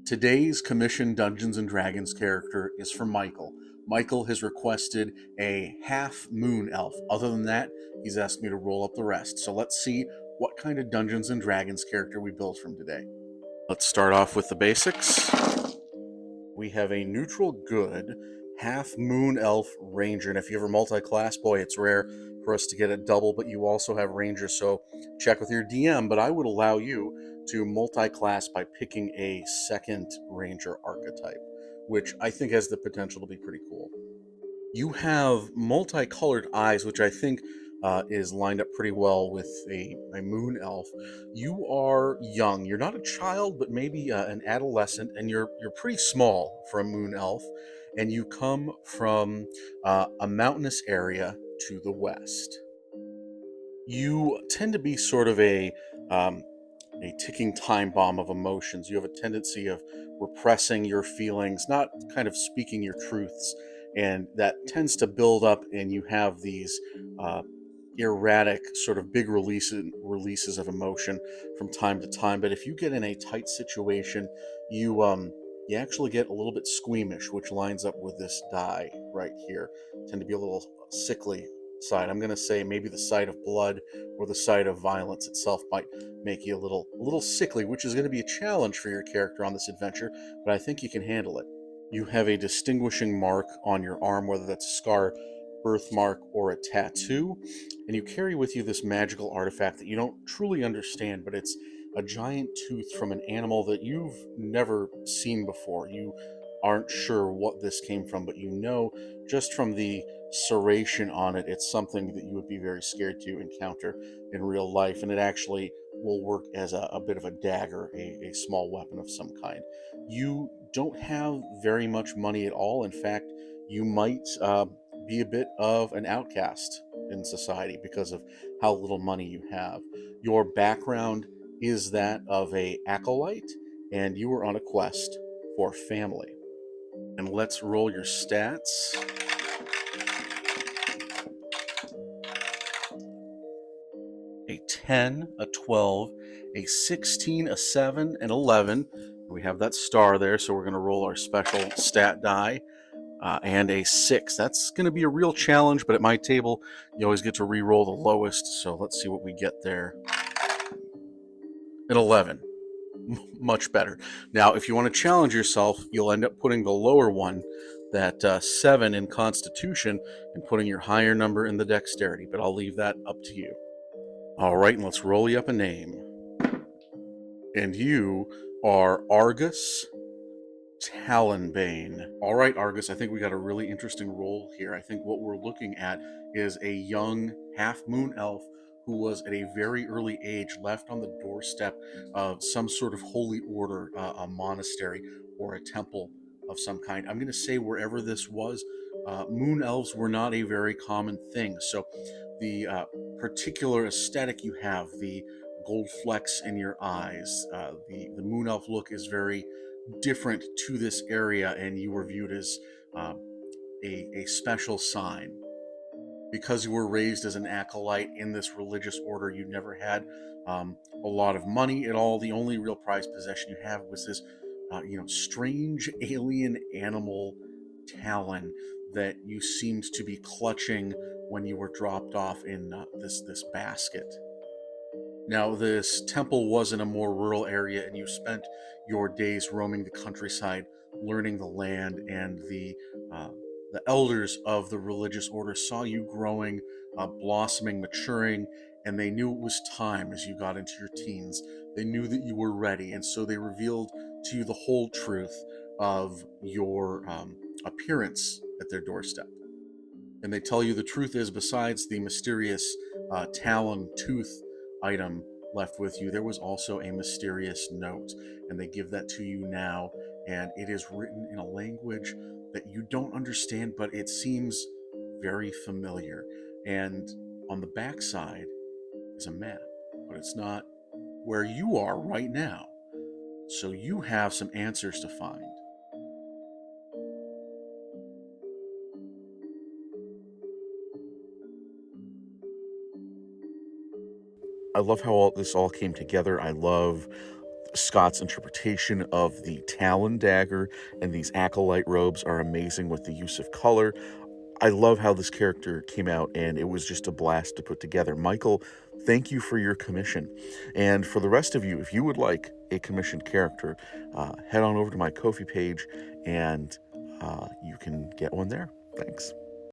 Today's commissioned Dungeons and Dragons character is from Michael. Michael has requested a half moon elf. Other than that, he's asked me to roll up the rest. So let's see what kind of Dungeons and Dragons character we build from today. Let's start off with the basics. We have a neutral good half moon elf ranger, and if you ever multi-class, boy, it's rare for us to get a double, but you also have ranger, so check with your DM. But I would allow you to multi-class by picking a second ranger archetype, which I think has the potential to be pretty cool. You have multicolored eyes, which I think is lined up pretty well with a moon elf. You are young. You're not a child, but maybe an adolescent, and you're pretty small for a moon elf. And you come from a mountainous area to the west. You tend to be sort of a ticking time bomb of emotions. You have a tendency of repressing your feelings, not kind of speaking your truths, and that tends to build up, and you have these uh, erratic, sort of big releases of emotion from time to time. But if you get in a tight situation, you actually get a little bit squeamish, which lines up with this die right here. Tend to be a little sickly side. I'm going to say maybe the sight of blood or the sight of violence itself might make you a little sickly, which is going to be a challenge for your character on this adventure, but I think you can handle it. You have a distinguishing mark on your arm, whether that's a scar, birthmark, or a tattoo, and you carry with you this magical artifact that you don't truly understand, but it's a giant tooth from an animal that you've never seen before. You aren't sure what this came from, but you know just from the serration on it, it's something that you would be very scared to encounter in real life, and it actually will work as a bit of a dagger, a small weapon of some kind. You don't have very much money at all. In fact, you might be a bit of an outcast in society because of how little money you have. Your background is that of a acolyte, and you are on a quest for family. And let's roll your stats. A 10, a 12, a 16, a 7, and 11. We have that star there, so we're going to roll our special stat die. And a 6. That's going to be a real challenge, but at my table, you always get to re-roll the lowest, so let's see what we get there. An 11. Much better. Now, if you want to challenge yourself, you'll end up putting the lower one, that 7 in Constitution, and putting your higher number in the Dexterity, but I'll leave that up to you. All right, and let's roll you up a name. And you are Argus Talonbane. All right, Argus, I think we got a really interesting role here. I think what we're looking at is a young half-moon elf who was at a very early age left on the doorstep of some sort of holy order, a monastery or a temple of some kind. I'm going to say wherever this was, moon elves were not a very common thing. So the particular aesthetic you have, the gold flecks in your eyes, the moon elf look is very different to this area, and you were viewed as uh, a special sign. Because you were raised as an acolyte in this religious order, you never had a lot of money at all. The only real prized possession you have was this, strange alien animal talon that you seemed to be clutching when you were dropped off in this basket. Now, this temple was in a more rural area, and you spent your days roaming the countryside, learning the land, and the elders of the religious order saw you growing, blossoming, maturing, and they knew it was time as you got into your teens. They knew that you were ready, and so they revealed to you the whole truth of your appearance at their doorstep. And they tell you the truth is, besides the mysterious talon tooth item left with you, there was also a mysterious note, and they give that to you now, and it is written in a language that you don't understand, but it seems very familiar. And on the backside is a map, but it's not where you are right now. So you have some answers to find. I love how this all came together. I love Scott's interpretation of the Talon dagger and these acolyte robes are amazing with the use of color. I love how this character came out, and it was just a blast to put together. Michael, thank you for your commission. And for the rest of you, if you would like a commissioned character, head on over to my Ko-fi page, and you can get one there. Thanks.